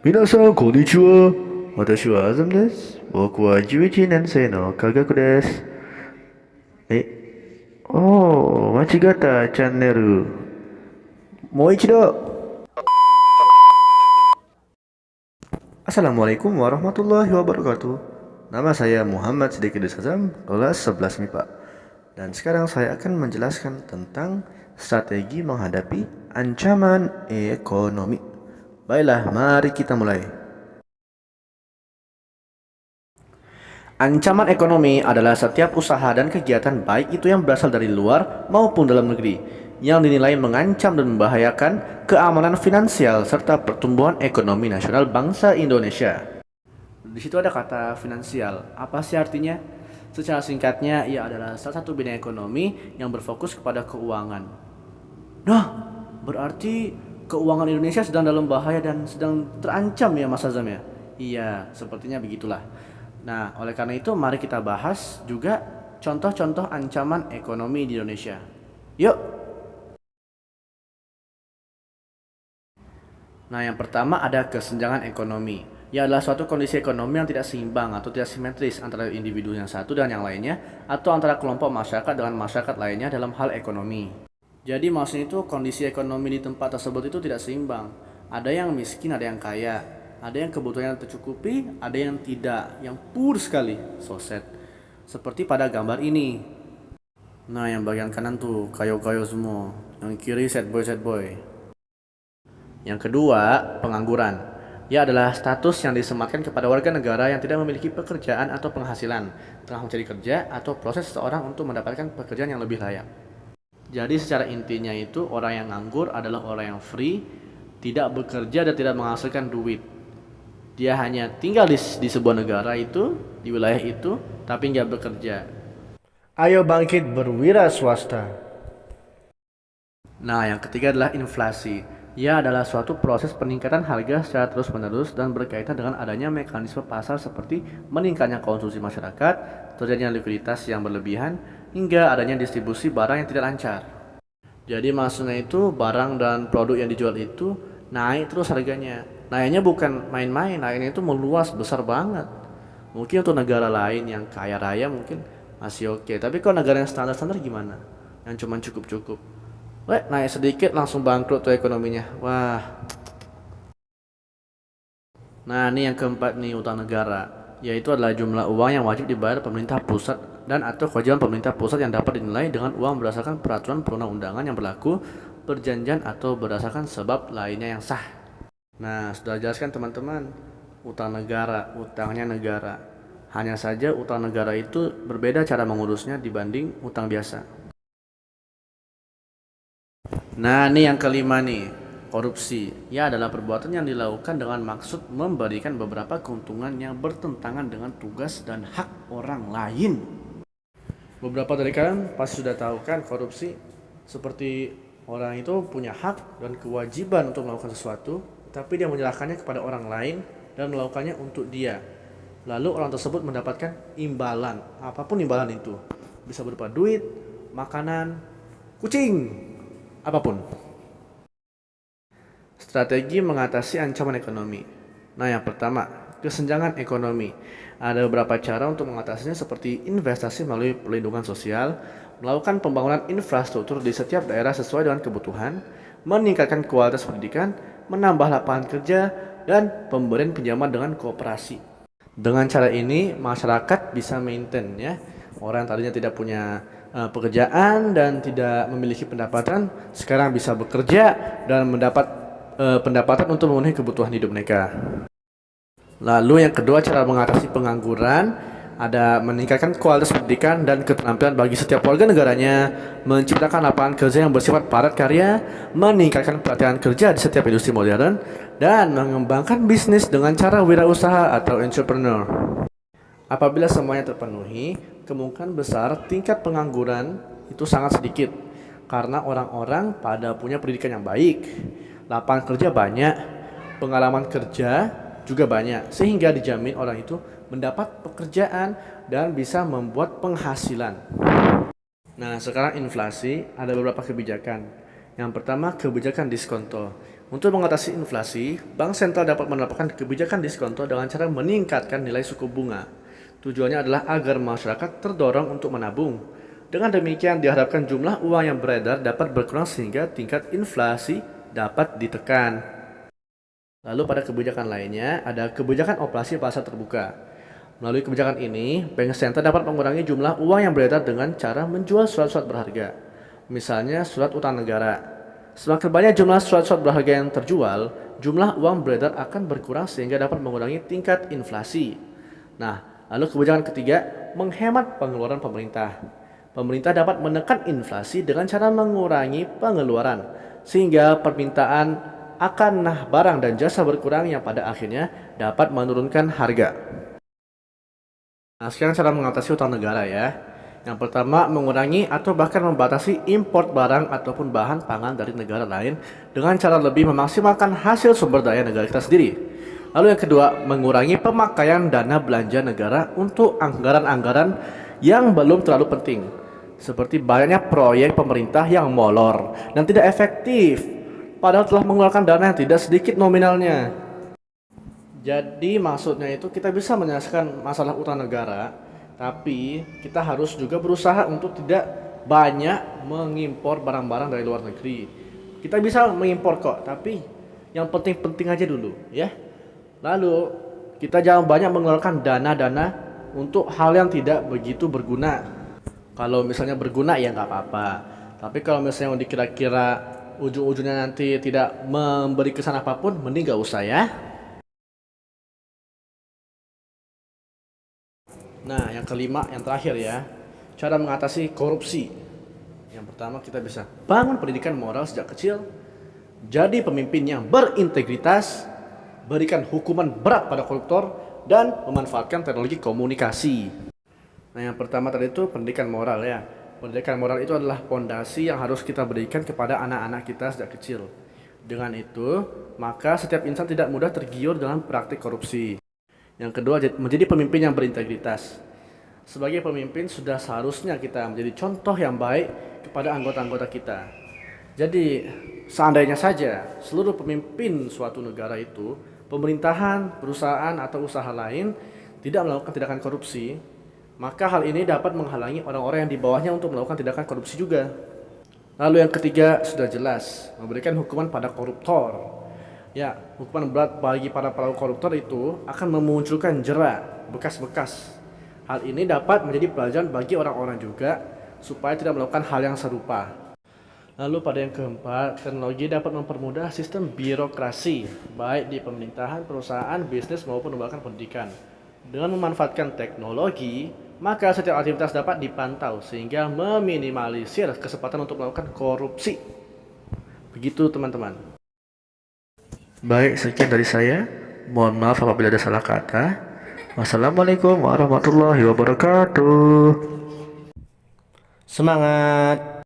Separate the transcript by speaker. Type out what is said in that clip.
Speaker 1: 皆さん、こんにちは。私はアズムです。僕は11年生の科学です。間違ったチャンネル。もう一度。Assalamualaikum warahmatullahi wabarakatuh. Nama saya Muhammad Siddiqui Sazam, kelas 11 MIPA. Dan sekarang saya akan menjelaskan tentang strategi menghadapi ancaman ekonomi. Baiklah, mari kita mulai. Ancaman ekonomi adalah setiap usaha dan kegiatan baik itu yang berasal dari luar maupun dalam negeri yang dinilai mengancam dan membahayakan keamanan finansial serta pertumbuhan ekonomi nasional bangsa Indonesia. Di situ ada kata finansial. Apa sih artinya? Secara singkatnya, ia adalah salah satu bidang ekonomi yang berfokus kepada keuangan. Nah, berarti keuangan Indonesia sedang dalam bahaya dan sedang terancam ya Mas Azam ya? Iya, sepertinya begitulah. Nah, oleh karena itu mari kita bahas juga contoh-contoh ancaman ekonomi di Indonesia. Yuk. Nah, yang pertama ada kesenjangan ekonomi. Ya adalah suatu kondisi ekonomi yang tidak seimbang atau tidak simetris antara individu yang satu dan yang lainnya atau antara kelompok masyarakat dengan masyarakat lainnya dalam hal ekonomi. Jadi maksudnya itu kondisi ekonomi di tempat tersebut itu tidak seimbang. Ada yang miskin, ada yang kaya. Ada yang kebutuhannya tercukupi, ada yang tidak, yang poor sekali, so sad. Seperti pada gambar ini. Nah, yang bagian kanan tuh kayo-kayo semua, yang kiri sad boy. Yang kedua, pengangguran. Ia adalah status yang disematkan kepada warga negara yang tidak memiliki pekerjaan atau penghasilan, telah mencari kerja atau proses seseorang untuk mendapatkan pekerjaan yang lebih layak. Jadi secara intinya itu orang yang nganggur adalah orang yang free, tidak bekerja dan tidak menghasilkan duit. Dia hanya tinggal di sebuah negara itu, di wilayah itu, tapi nggak bekerja.
Speaker 2: Ayo bangkit berwira swasta.
Speaker 1: Nah, yang ketiga adalah inflasi. Ia adalah suatu proses peningkatan harga secara terus-menerus dan berkaitan dengan adanya mekanisme pasar seperti meningkatnya konsumsi masyarakat, terjadinya likuiditas yang berlebihan, hingga adanya distribusi barang yang tidak lancar. Jadi maksudnya itu barang dan produk yang dijual itu naik terus harganya. Naiknya bukan main-main, naiknya itu meluas besar banget. Mungkin untuk negara lain yang kaya raya mungkin masih oke. Tapi kalau negara yang standar-standar gimana? Yang cuma cukup-cukup. Naik sedikit langsung bangkrut tuh ekonominya. Wah. Nah, ini yang keempat nih utang negara, yaitu adalah jumlah uang yang wajib dibayar pemerintah pusat dan atau kewajiban pemerintah pusat yang dapat dinilai dengan uang berdasarkan peraturan perundang-undangan yang berlaku, perjanjian atau berdasarkan sebab lainnya yang sah. Nah, sudah jelaskan teman-teman, utang negara, utangnya negara. Hanya saja utang negara itu berbeda cara mengurusnya dibanding utang biasa. Nah, ini yang kelima nih, korupsi. Ya adalah perbuatan yang dilakukan dengan maksud memberikan beberapa keuntungan yang bertentangan dengan tugas dan hak orang lain. Beberapa dari kalian pasti sudah tahu kan korupsi seperti orang itu punya hak dan kewajiban untuk melakukan sesuatu, tapi dia menyerahkannya kepada orang lain dan melakukannya untuk dia. Lalu orang tersebut mendapatkan imbalan, apapun imbalan itu. Bisa berupa duit, makanan, kucing, apapun. Strategi mengatasi ancaman ekonomi. Nah, yang pertama, kesenjangan ekonomi. Ada beberapa cara untuk mengatasinya seperti investasi melalui perlindungan sosial, melakukan pembangunan infrastruktur di setiap daerah sesuai dengan kebutuhan, meningkatkan kualitas pendidikan, menambah lapangan kerja, dan pemberian pinjaman dengan kooperasi. Dengan cara ini, masyarakat bisa maintain ya. Orang yang tadinya tidak punya pekerjaan dan tidak memiliki pendapatan, sekarang bisa bekerja dan mendapat pendapatan untuk memenuhi kebutuhan hidup mereka. Lalu yang kedua, cara mengatasi pengangguran ada meningkatkan kualitas pendidikan dan keterampilan bagi setiap warga negaranya, menciptakan lapangan kerja yang bersifat padat karya, meningkatkan pelatihan kerja di setiap industri modern, dan mengembangkan bisnis dengan cara wirausaha atau entrepreneur. Apabila semuanya terpenuhi, kemungkinan besar tingkat pengangguran itu sangat sedikit karena orang-orang pada punya pendidikan yang baik, lapangan kerja banyak, pengalaman kerja juga banyak, sehingga dijamin orang itu mendapat pekerjaan dan bisa membuat penghasilan. Nah, sekarang inflasi ada beberapa kebijakan. Yang pertama, kebijakan diskonto. Untuk mengatasi inflasi, bank sentral dapat menerapkan kebijakan diskonto dengan cara meningkatkan nilai suku bunga. Tujuannya adalah agar masyarakat terdorong untuk menabung. Dengan demikian diharapkan jumlah uang yang beredar dapat berkurang sehingga tingkat inflasi dapat ditekan. Lalu pada kebijakan lainnya ada kebijakan operasi pasar terbuka. Melalui kebijakan ini, bank sentral dapat mengurangi jumlah uang yang beredar dengan cara menjual surat-surat berharga. Misalnya surat utang negara. Semakin banyak jumlah surat-surat berharga yang terjual, jumlah uang beredar akan berkurang sehingga dapat mengurangi tingkat inflasi. Nah, lalu kebijakan ketiga, menghemat pengeluaran pemerintah. Pemerintah dapat menekan inflasi dengan cara mengurangi pengeluaran, sehingga permintaan akan barang dan jasa berkurang yang pada akhirnya dapat menurunkan harga. Nah, sekarang cara mengatasi utang negara ya. Yang pertama, mengurangi atau bahkan membatasi impor barang ataupun bahan pangan dari negara lain dengan cara lebih memaksimalkan hasil sumber daya negara kita sendiri. Lalu yang kedua, mengurangi pemakaian dana belanja negara untuk anggaran-anggaran yang belum terlalu penting. Seperti banyaknya proyek pemerintah yang molor dan tidak efektif, padahal telah mengeluarkan dana yang tidak sedikit nominalnya. Jadi maksudnya itu kita bisa menyelesaikan masalah utang negara, tapi kita harus juga berusaha untuk tidak banyak mengimpor barang-barang dari luar negeri. Kita bisa mengimpor kok, tapi yang penting-penting aja dulu ya. Lalu kita jangan banyak mengeluarkan dana-dana untuk hal yang tidak begitu berguna. Kalau misalnya berguna ya nggak apa-apa. Tapi kalau misalnya yang dikira-kira ujung-ujungnya nanti tidak memberi kesan apapun, mending nggak usah ya. Nah, yang kelima, yang terakhir ya, cara mengatasi korupsi. Yang pertama, kita bisa bangun pendidikan moral sejak kecil, jadi pemimpin yang berintegritas, berikan hukuman berat pada koruptor, dan memanfaatkan teknologi komunikasi. Nah, yang pertama tadi itu pendidikan moral ya. Pendidikan moral itu adalah fondasi yang harus kita berikan kepada anak-anak kita sejak kecil. Dengan itu, maka setiap insan tidak mudah tergiur dalam praktik korupsi. Yang kedua, menjadi pemimpin yang berintegritas. Sebagai pemimpin sudah seharusnya kita menjadi contoh yang baik kepada anggota-anggota kita. Jadi, seandainya saja seluruh pemimpin suatu negara itu, pemerintahan, perusahaan, atau usaha lain tidak melakukan tindakan korupsi, maka hal ini dapat menghalangi orang-orang yang di bawahnya untuk melakukan tindakan korupsi juga. Lalu yang ketiga sudah jelas, memberikan hukuman pada koruptor. Ya, hukuman berat bagi para pelaku koruptor itu akan memunculkan jera, bekas-bekas. Hal ini dapat menjadi pelajaran bagi orang-orang juga supaya tidak melakukan hal yang serupa. Lalu pada yang keempat, teknologi dapat mempermudah sistem birokrasi, baik di pemerintahan, perusahaan, bisnis maupun lembaga pendidikan. Dengan memanfaatkan teknologi, maka setiap aktivitas dapat dipantau sehingga meminimalisir kesempatan untuk melakukan korupsi. Begitu teman-teman. Baik, sekian dari saya. Mohon maaf apabila ada salah kata. Wassalamualaikum warahmatullahi wabarakatuh.
Speaker 2: Semangat!